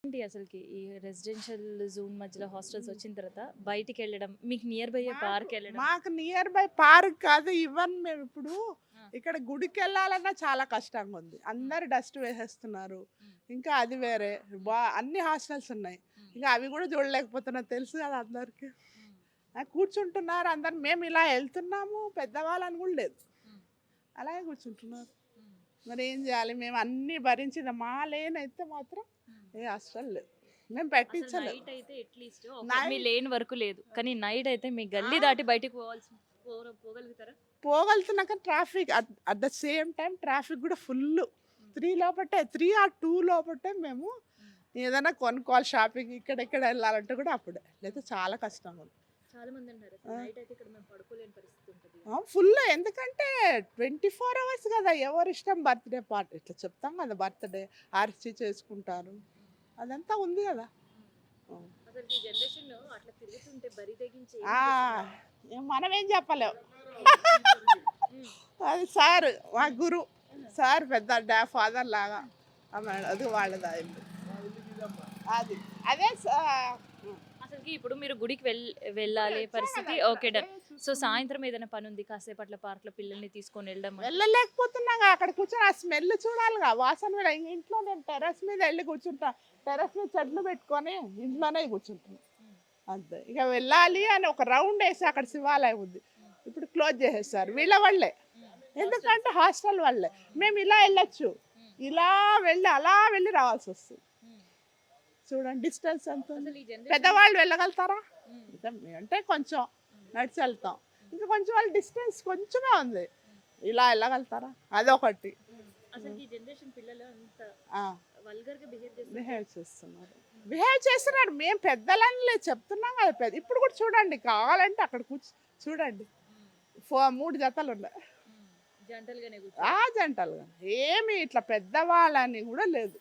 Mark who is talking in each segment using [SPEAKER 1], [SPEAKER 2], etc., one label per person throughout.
[SPEAKER 1] ఏంటి అసలుకి ఈ రెసిడెన్షియల్ జోన్ మధ్యలో హాస్టల్స్ వచ్చిన తర్వాత బయటికి వెళ్ళడం మీకు నియర్ బై పార్క్ వెళ్ళడం
[SPEAKER 2] మాకు నియర్ బై పార్క్ కాదు. ఈవెన్ మేము ఇప్పుడు
[SPEAKER 1] ఆ.
[SPEAKER 2] ఇక్కడ గుడికి వెళ్ళాలన్నా చాలా కష్టంగా ఉంది. అందరు డస్ట్ వేసేస్తున్నారు. ఇంకా అది వేరే అన్ని హాస్టల్స్ ఉన్నాయి. ఇంకా అవి కూడా చూడలేకపోతున్నారు, తెలుసు కదా అందరికి. కూర్చుంటున్నారు అందరు. మేము ఇలా వెళ్తున్నాము, పెద్దవాళ్ళని కూడా లేదు, అలాగే కూర్చుంటున్నారు. మరి ఏం చేయాలి? మేము అన్ని భరించిన మా లేన్ అయితే మాత్రం ఏ హాస్టల్ లేదు. మేము పెట్టించలేదు.
[SPEAKER 1] నైట్ అయితే అట్లీస్ట్ మీ లేన్ వరకు లేదు, కానీ నైట్ అయితే మీ గల్లీ దాటి బయటికి పోగలుగుతారా?
[SPEAKER 2] పోగలుగుతున్నాక traffic at the same time traffic కూడా ఫుల్. 3 లోపటే 3 or 2 లోపటే మేము ఏదైనా కొనుక్కోవాలి, షాపింగ్ ఇక్కడ వెళ్ళాలంటే కూడా అప్పుడే, లేదా చాలా కష్టం ఉంది.
[SPEAKER 1] చాలా మంది అంటారు నైట్ అయితే ఇక్కడ మేము పడుకోలేని పరిస్థితి ఉంటుంది.
[SPEAKER 2] ఫుల్. ఎందుకంటే 24 hours కదా, ఎవరి ఇష్టం. బర్త్డే పార్టీ ఇట్లా చెప్తాం కదా, బర్త్డే ఆర్చి చేసుకుంటారు, అదంతా ఉంది కదా.
[SPEAKER 1] అసలు ఈ జనరేషన్ అట్లా తిరుగుతుంటే బరి తెగించి
[SPEAKER 2] మనం ఏం చెప్పలేము. అది సార్ మా గురు సార్, పెద్ద ఫాదర్ లాగా అది వాళ్ళది అయింది. అది అదే
[SPEAKER 1] అసలుకి ఇప్పుడు మీరు గుడికి వెళ్ళాలి పరిస్థితి ఓకే డన్. సో సాయంత్రం ఏదైనా పని ఉంది, కాసేపు అట్లా పార్క్ లో పిల్లల్ని తీసుకొని
[SPEAKER 2] వెళ్ళలేకపోతున్నాగా. అక్కడ కూర్చొని ఆ స్మెల్ చూడాలిగా, వాసన మీద. ఇంట్లో నేను టెర్రస్ మీద వెళ్ళి కూర్చుంటా, టెర్రస్ మీద చెట్లు పెట్టుకొని ఇంట్లోనే కూర్చుంటున్నా అంతే. ఇక వెళ్ళాలి అని ఒక రౌండ్ వేసి అక్కడ శివాలయం ఉంది, ఇప్పుడు క్లోజ్ చేసేస్తారు వీళ్ళ వాళ్ళే. ఎందుకంటే హాస్టల్ వాళ్ళే. మేము ఇలా వెళ్ళొచ్చు, ఇలా వెళ్ళి అలా వెళ్ళి రావాల్సి వస్తుంది. చూడండి డిస్టెన్స్ ఎంత ఉంది. పెద్దవాళ్ళు వెళ్ళగలుగుతారా? అంటే కొంచెం నడిచి వెళ్తాం, ఇంకా కొంచెం వాళ్ళ డిస్టెన్స్ కొంచెమే ఉంది, ఇలా వెళ్ళగలుగుతారా? అదొకటి. బిహేవ్ చేస్తున్నారు. మేము పెద్దలని చెప్తున్నాం కదా. ఇప్పుడు కూడా చూడండి, కావాలంటే అక్కడ చూడండి 3 జతలు ఉన్నాయి, జంటలుగా. ఏమి ఇట్లా పెద్దవాళ్ళని కూడా లేదు.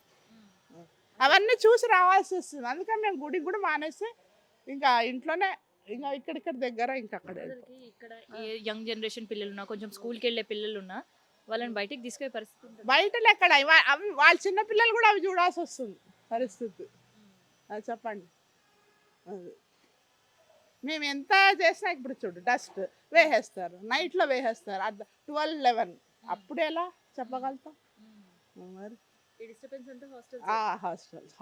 [SPEAKER 2] అవన్నీ చూసి రావాల్సి వస్తుంది. అందుకని మేము గుడికి కూడా మానేసి ఇంకా ఇంట్లోనే, ఇంకా ఇక్కడ దగ్గర ఇంకా అక్కడ.
[SPEAKER 1] ఇక్కడ యంగ్ జనరేషన్ పిల్లలు ఉన్నా, కొంచెం స్కూల్కి వెళ్ళే పిల్లలు ఉన్నా, వాళ్ళని బయటికి తీసుకెళ్ళే పరిస్థితి
[SPEAKER 2] బయటలో ఎక్కడ అవి వాళ్ళ చిన్న పిల్లలు కూడా అవి చూడాల్సి వస్తుంది పరిస్థితి. అది చెప్పండి. అది మేము ఎంత చేసినా ఇప్పుడు చూడు డస్ట్ వేసేస్తారు, నైట్లో వేసేస్తారు. 12, 11 అప్పుడు ఎలా చెప్పగలుగుతాం మరి?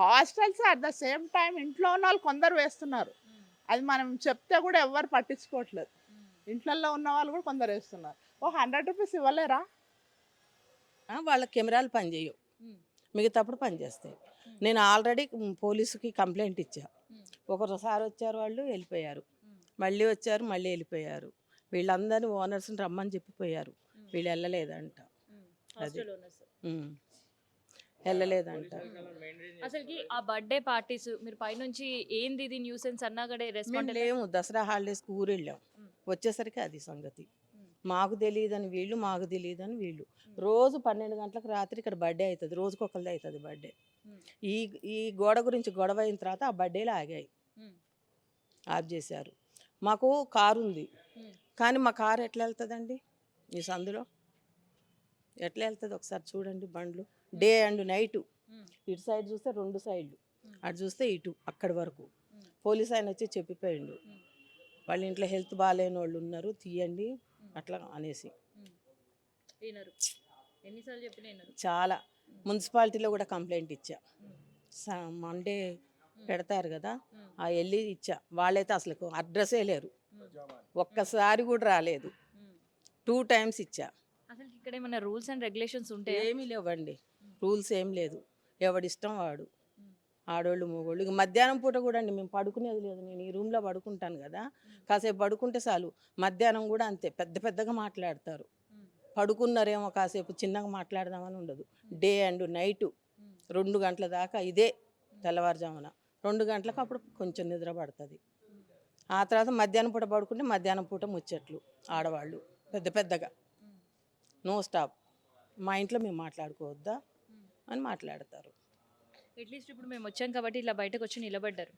[SPEAKER 2] Hostels at the same time ఇంట్లో ఉన్న వాళ్ళు కొందరు వేస్తున్నారు. అది మనం చెప్తే కూడా ఎవరు పట్టించుకోవట్లేదు. ఇంట్లో ఉన్న వాళ్ళు కూడా కొందరు వేస్తున్నారు. 100 రూపీస్ ఇవ్వలేరా?
[SPEAKER 3] వాళ్ళ కెమెరాలు పనిచేయవు, మిగతాప్పుడు పనిచేస్తాయి. నేను ఆల్రెడీ పోలీసుకి కంప్లైంట్ ఇచ్చా. ఒకసారి వచ్చారు, వాళ్ళు వెళ్ళిపోయారు, మళ్ళీ వచ్చారు, మళ్ళీ వెళ్ళిపోయారు. వీళ్ళందరినీ ఓనర్స్ని రమ్మని చెప్పిపోయారు, వీళ్ళు వెళ్ళలేదంట. అది వెళ్ళలేదంట.
[SPEAKER 1] అసలుకి ఆ బర్త్డే పార్టీస్ మీరు పైనుంచి ఏంది ఇది న్యూసెన్స్ అన్నా కూడా రెస్పాండ్
[SPEAKER 3] లేము. దసరా హాలిడేస్కి ఊరు వెళ్ళాం, వచ్చేసరికి అది సంగతి. మాకు తెలియదని వీళ్ళు, మాకు తెలియదని వీళ్ళు. రోజు 12 గంటలకు రాత్రి ఇక్కడ బర్త్డే అవుతుంది, రోజుకొకరిది అవుతుంది బర్త్డే. ఈ గోడ గురించి గొడవ అయిన తర్వాత ఆ బర్త్డేలు ఆగాయి, ఆఫ్ చేశారు. మాకు కారు ఉంది, కానీ మా కారు ఎట్లా వెళ్తుందండి ఈ సందులో? ఎట్లా వెళ్తుంది ఒకసారి చూడండి. బండ్లు డే అండ్ నైటు, ఇటు సైడ్ చూస్తే 2 సైడ్లు, అటు చూస్తే ఇటు, అక్కడి వరకు. పోలీస్ ఆయన వచ్చి చెప్పిపోయిండు, వాళ్ళ ఇంట్లో హెల్త్ బాగాలేని వాళ్ళు ఉన్నారు, తీయండి అట్లా అనేసి. చాలా మున్సిపాలిటీలో కూడా కంప్లైంట్ ఇచ్చా. మండే పెడతారు కదా, ఆ వెళ్ళి ఇచ్చా. వాళ్ళైతే అసలు అడ్రస్సే లేరు, ఒక్కసారి కూడా రాలేదు. 2 times ఇచ్చా.
[SPEAKER 1] అసలు ఇక్కడ ఏమైనా రూల్స్ అండ్ రెగ్యులేషన్స్ ఉంటే?
[SPEAKER 3] ఏమీ లేవండి, రూల్స్ ఏం లేదు, ఎవడిష్టం వాడు. ఆడోళ్ళు మగోళ్ళు. ఇక మధ్యాహ్నం పూట కూడా అండి, మేము పడుకునేది లేదు. నేను ఈ రూమ్లో పడుకుంటాను కదా, కాసేపు పడుకుంటే చాలు మధ్యాహ్నం కూడా అంతే పెద్దగా మాట్లాడతారు. పడుకున్నారేమో కాసేపు చిన్నగా మాట్లాడదామని ఉండదు. డే అండ్ నైటు 2 గంటల దాకా ఇదే. తెల్లవారుజామున 2 గంటలకు అప్పుడు కొంచెం నిద్ర పడుతుంది. ఆ తర్వాత మధ్యాహ్నం పూట పడుకుంటే మధ్యాహ్నం పూట ముచ్చట్లు ఆడవాళ్ళు పెద్దగా, నో స్టాప్. మా ఇంట్లో మేము మాట్లాడుకోవద్దా అని మాట్లాడతారు.
[SPEAKER 1] అట్లీస్ట్ ఇప్పుడు మేము వచ్చాం కాబట్టి ఇలా బయటకు వచ్చి నిలబడ్డారు,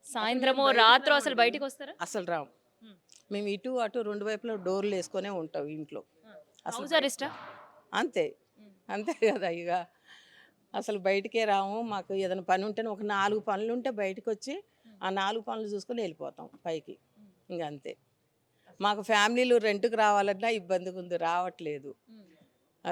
[SPEAKER 1] సాయంత్రమో రాత్రో అసలు బయటకు వస్తారా?
[SPEAKER 3] అసలు రాము. మేము ఇటు అటు 2 వైపులో డోర్లు వేసుకొనే ఉంటాం ఇంట్లో.
[SPEAKER 1] అసలు
[SPEAKER 3] అంతే కదా. ఇక అసలు బయటికే రాము. మాకు ఏదైనా పని ఉంటేనే ఒక 4 పనులు ఉంటే బయటకు వచ్చి ఆ 4 పనులు చూసుకొని వెళ్ళిపోతాం పైకి. ఇంక అంతే. మాకు ఫ్యామిలీలు రెంట్కి రావాలన్నా ఇబ్బందిగా ఉంది, రావట్లేదు.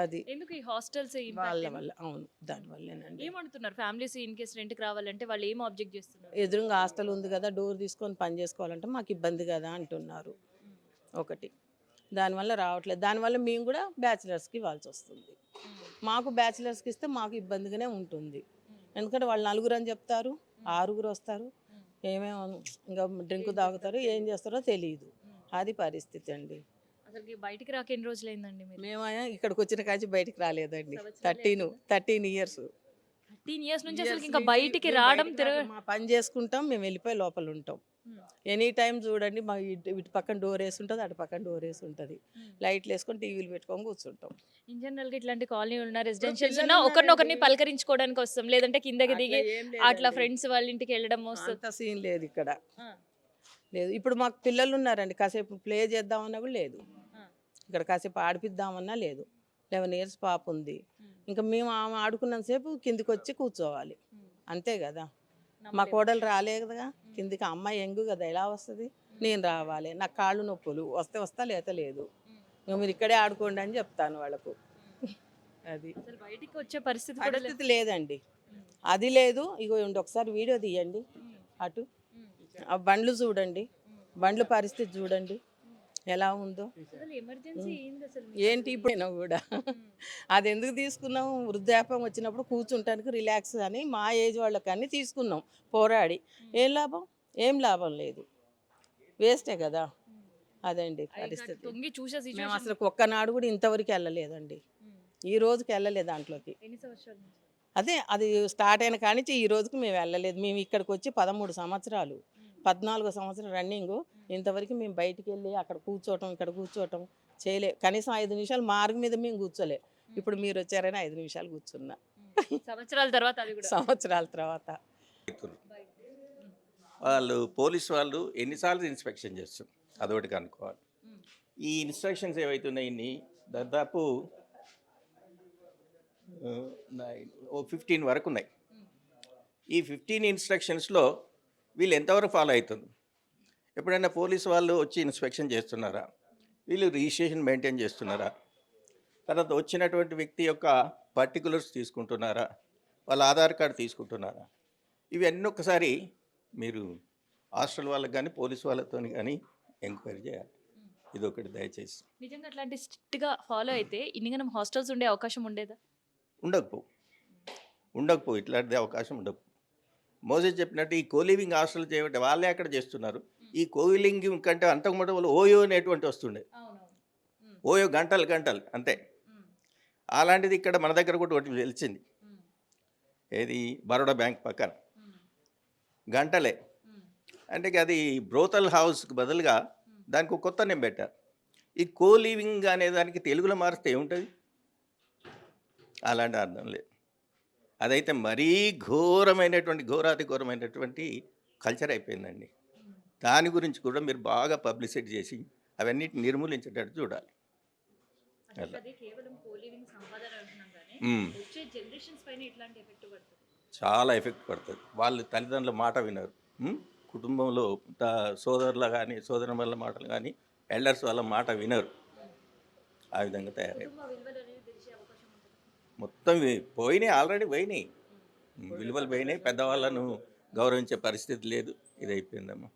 [SPEAKER 3] అది
[SPEAKER 1] ఎందుకు ఈ హాస్టల్స్
[SPEAKER 3] వాళ్ళ వల్ల. అవును, దానివల్లేనండి.
[SPEAKER 1] ఏమంటున్నారు ఫ్యామిలీస్ ఇన్ కేస్ రెంట్కి రావాలంటే వాళ్ళు ఏం ఆబ్జెక్ట్ చేస్తున్నారు?
[SPEAKER 3] ఎదురుగా హాస్టల్ ఉంది కదా, డోర్ తీసుకొని పని చేసుకోవాలంటే మాకు ఇబ్బంది కదా అంటున్నారు. ఒకటి దానివల్ల రావట్లేదు. దానివల్ల మేము కూడా బ్యాచిలర్స్కి ఇవ్వాల్సి వస్తుంది. మాకు బ్యాచిలర్స్కి ఇస్తే మాకు ఇబ్బందిగానే ఉంటుంది. ఎందుకంటే వాళ్ళు 4 అని చెప్తారు, 6 వస్తారు, ఏమేమో ఇంకా డ్రింక్ తాగుతారు, ఏం చేస్తారో తెలియదు. అది పరిస్థితి అండి.
[SPEAKER 1] అసలు బయటికి రాక ఎన్ని రోజులు అయిందండి మీరు?
[SPEAKER 3] మేము ఇక్కడికి వచ్చిన కాచి బయటికి రాలేదండి.
[SPEAKER 1] సంవత్సరాలు
[SPEAKER 3] 13 ఇయర్స్
[SPEAKER 1] 13 ఇయర్స్ నుంచి అసలు ఇంకా బయటికి రావడం
[SPEAKER 3] మా పని చేసుకుంటాం, మేము వెళ్ళిపోయి లోపల ఉంటాం. ఎనీ టైం చూడండి, మా ఇటు పక్కన డోర్ వేసి ఉంటుంది, అటు పక్కన డోర్ వేసి ఉంటుంది. లైట్లు వేసుకొని టీవీలు పెట్టుకొని కూర్చుంటాం.
[SPEAKER 1] ఇన్ జనరల్ గా ఇట్లాంటి కాలనీ ఉన్న రెసిడెన్షియల్స్ ఉన్న ఒకరినొకరిని పలకరించుకోవడానికి వస్తాం, లేదంటే కిందకి దిగి అట్లా ఫ్రెండ్స్ వాళ్ళ ఇంటికి వెళ్ళడం వస్తుంది.
[SPEAKER 3] అంత సీన్ లేదు ఇక్కడ. లేదు, ఇప్పుడు మాకు పిల్లలు ఉన్నారండి, కాసేపు ప్లే చేద్దామన్నా కూడా లేదు. ఇక్కడ కాసేపు ఆడిపిద్దామన్నా లేదు. 11 ఇయర్స్ పాప ఉంది. ఇంకా మేము ఆమె ఆడుకున్నంతసేపు కిందికి వచ్చి కూర్చోవాలి, అంతే కదా. మా కోడలు రాలేదు కదా కిందికి, అమ్మాయి ఎంగు కదా, ఎలా వస్తుంది? నేను రావాలి, నాకు కాళ్ళు నొప్పులు వస్తే వస్తా, లేత లేదు. ఇంకా మీరు ఇక్కడే ఆడుకోండి అని చెప్తాను వాళ్ళకు. అది
[SPEAKER 1] అసలు బయటికి వచ్చే పరిస్థితి కూడా లేదు.
[SPEAKER 3] పరిస్థితి లేదండి. అది లేదు. ఇగో ఒకసారి వీడియో తీయండి, అటు ఆ బండ్లు చూడండి, బండ్ల పరిస్థితి చూడండి ఎలా ఉందో.
[SPEAKER 1] అసలు ఎమర్జెన్సీ ఏంది అసలు?
[SPEAKER 3] ఏంటి ఇప్పుడు కూడా అది ఎందుకు తీసుకున్నాము? వృద్ధాప్యం వచ్చినప్పుడు కూర్చుంటానికి రిలాక్స్ అని మా ఏజ్ వాళ్ళకన్నీ తీసుకున్నాం పోరాడి. ఏం లాభం? ఏం లాభం లేదు, వేస్టే కదా. అదండి పరిస్థితి.
[SPEAKER 1] తొంగి చూసే
[SPEAKER 3] మేము అసలు ఒక్కనాడు కూడా ఇంతవరకు వెళ్ళలేదండి, ఈ రోజుకి వెళ్ళలేదు దాంట్లోకి.
[SPEAKER 1] ఎన్ని సంవత్సరాల నుంచి?
[SPEAKER 3] అదే అది స్టార్ట్ అయిన కానించి ఈ రోజుకి మేము వెళ్ళలేదు. మేము ఇక్కడికి వచ్చి 13 సంవత్సరాలు, 14వ సంవత్సరం రన్నింగ్. ఇంతవరకు మేము బయటికి వెళ్ళి అక్కడ కూర్చోవటం, ఇక్కడ కూర్చోవటం చేయలే. కనీసం 5 నిమిషాలు మార్గం మీద మేము కూర్చోలే. ఇప్పుడు మీరు వచ్చారని 5 నిమిషాలు కూర్చున్నా.
[SPEAKER 1] సంవత్సరాల తర్వాత, అది కూడా
[SPEAKER 3] సంవత్సరాల తర్వాత.
[SPEAKER 4] వాళ్ళు పోలీసు వాళ్ళు ఎన్నిసార్లు ఇన్స్పెక్షన్ చేస్తారు, అదొకటి కనుక్కోవాలి. ఈ ఇన్స్ట్రక్షన్స్ ఏవైతున్నాయి దాదాపు 15 వరకు ఉన్నాయి. ఈ 15 ఇన్స్ట్రక్షన్స్లో వీళ్ళు ఎంతవరకు ఫాలో అవుతుంది? ఎప్పుడైనా పోలీసు వాళ్ళు వచ్చి ఇన్స్పెక్షన్ చేస్తున్నారా? వీళ్ళు రిజిస్ట్రేషన్ మెయింటైన్ చేస్తున్నారా? తర్వాత వచ్చినటువంటి వ్యక్తి యొక్క పర్టికులర్స్ తీసుకుంటున్నారా? వాళ్ళ ఆధార్ కార్డు తీసుకుంటున్నారా? ఇవన్నీ ఒకసారి మీరు హాస్టల్ వాళ్ళకి కానీ పోలీసు వాళ్ళతో కానీ ఎంక్వైరీ చేయాలి. ఇదొకటి దయచేసి.
[SPEAKER 1] నిజంగా అట్లాంటి స్ట్రిక్ట్గా ఫాలో అయితే ఇన్నిగనం హాస్టల్స్ ఉండే అవకాశం ఉండేదా?
[SPEAKER 4] ఉండకపో ఇట్లాంటి అవకాశం ఉండకపో. మోసే చెప్పినట్టు ఈ కోలివింగ్ హాస్టల్ చేయబట్టి వాళ్ళే అక్కడ చేస్తున్నారు. ఈ కోలివింగ్ కంటే అంతకుముందు వాళ్ళు ఓయో అనేటువంటి వస్తుండే, ఓయో గంటలు అంతే. అలాంటిది ఇక్కడ మన దగ్గర కూడా ఒకటి తెలిసింది, ఏది బరోడా బ్యాంక్ పక్కన గంటలే. అంటే అది బ్రోతల్ హౌస్కి బదులుగా దానికి ఒక కొత్త నేమ్ పెట్టారు. ఈ కోలివింగ్ అనే దానికి తెలుగులో మారిస్తే ఏముంటుంది? అలాంటి అర్థం లేదు. అదైతే మరీ ఘోరాతి ఘోరమైనటువంటి కల్చర్ అయిపోయిందండి. దాని గురించి కూడా మీరు బాగా పబ్లిసిటీ చేసి అవన్నిటిని నిర్మూలించేటట్టు చూడాలి. చాలా ఎఫెక్ట్ పడుతుంది. వాళ్ళు తల్లిదండ్రుల మాట వినరు, కుటుంబంలో సోదరుల కానీ సోదరుల మాటలు కానీ ఎల్డర్స్ వాళ్ళ మాట వినరు. ఆ విధంగా తయారయ్యారు. మొత్తం పోయినాయి, ఆల్రెడీ పోయినాయి, విలువలు పోయినాయి. పెద్దవాళ్ళను గౌరవించే పరిస్థితి లేదు. ఇది అయిపోయిందమ్మా.